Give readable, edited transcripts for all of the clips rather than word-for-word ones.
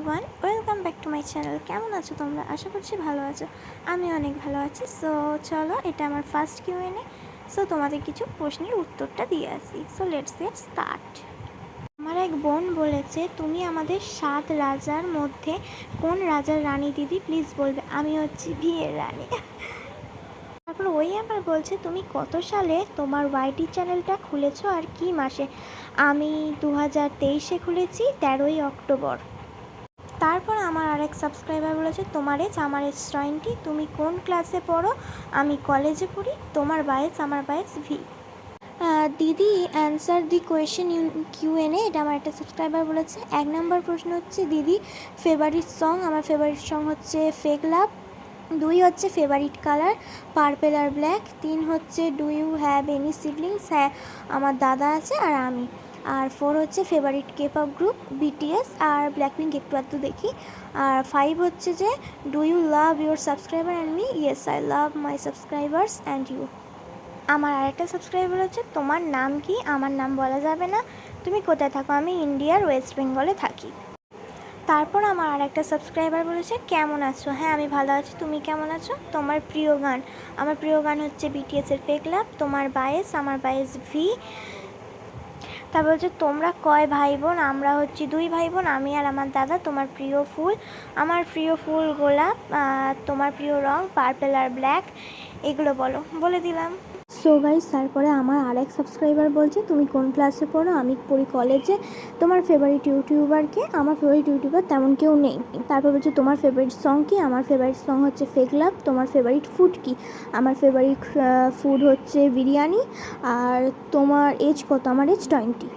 Everyone, welcome back to my channel. কেমন আছো তোমরা? আশা করছি ভালো আছো। আমি অনেক ভালো আছি। সো চলো, এটা আমার ফার্স্ট কিউএনএ। সো তোমাদের কিছু প্রশ্নের উত্তরটা দিয়ে আসি। So let's get start. আমার এক বোন বলেছে, তুমি আমাদের 7 রাজার মধ্যে কোন রাজার রানী দিদি প্লিজ বলবে। আমি হচ্ছি বিয়ের রানী। তারপর ওই আবার বলছে, তুমি কত সালে তোমার ওয়াইটি চ্যানেলটা খুলেছো আর কি মাসে? আমি 2023-এ খুলেছি, 13ই অক্টোবর। তারপর আমার আরেক সাবস্ক্রাইবার বলেছে, তোমার এজ আমার এজ 20, তুমি কোন ক্লাসে পড়ো? আমি কলেজে পড়ি, তোমার বয়স আমার বয়স ভি। দিদি অ্যান্সার দি কোয়েশ্চেন কিউএনএ, এটা আমার একটা সাবস্ক্রাইবার বলেছে। 1 নম্বর প্রশ্ন হচ্ছে, দিদি ফেভারিট সং। আমার ফেভারিট সং হচ্ছে ফেক লাভ। 2 হচ্ছে ফেভারিট কালার পার্পেল আর ব্ল্যাক। 3 হচ্ছে do you have any siblings. হ্যাঁ, আমার দাদা আছে আর আমি। আর 4 হচ্ছে ফেভারিট কেপঅপ গ্রুপ বিটিএস আর ব্ল্যাকপিঙ্ক একটু একটু দেখি। আর 5 হচ্ছে যে do you love your subscriber and me. Yes, I love my subscribers and you. আমার আরেকটা সাবস্ক্রাইবার হচ্ছে, তোমার নাম কি? আমার নাম বলা যাবে না। তুমি কোথায় থাকো? আমি ইন্ডিয়ার ওয়েস্ট বেঙ্গলে থাকি। তারপর আমার আরেকটা সাবস্ক্রাইবার বলেছে, কেমন আছো? হ্যাঁ, আমি ভালো আছি, তুমি কেমন আছো? তোমার প্রিয় গান? আমার প্রিয় গান হচ্ছে বিটিএসের ফেক লাভ। তোমার বায়েস? আমার বায়েস ভি। তারপর হচ্ছে, তোমরা কয় ভাই বোন? আমরা হচ্ছি 2 ভাই বোন, আমি আর আমার দাদা। তোমার প্রিয় ফুল? আমার প্রিয় ফুল গোলাপ। তোমার প্রিয় রং? পার্পেল আর ব্ল্যাক। এগুলো বলে দিলাম। সো গাইস, তারপরে আমার আরেক সাবস্ক্রাইবার বলছে, তুমি কোন ক্লাসে পড়ো? আমি পড়ি কলেজে। তোমার ফেভারিট ইউটিউবার কে? আমার ফেভারিট ইউটিউবার তেমন কেউ নেই। তারপর বলছে, তোমার ফেভারিট সং কি? আমার ফেভারিট সং হচ্ছে ফেক লাভ। তোমার ফেভারিট ফুড কি? আমার ফেভারিট ফুড হচ্ছে বিরিয়ানি। আর তোমার এজ কত? আমার এজ 20।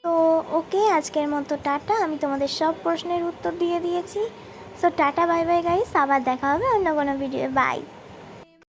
তো ওকে, আজকের মতো টাটা। আমি তোমাদের সব প্রশ্নের উত্তর দিয়ে দিয়েছি। So tata, bye bye guys, আবার দেখা হবে অন্য কোনো ভিডিও। বাই।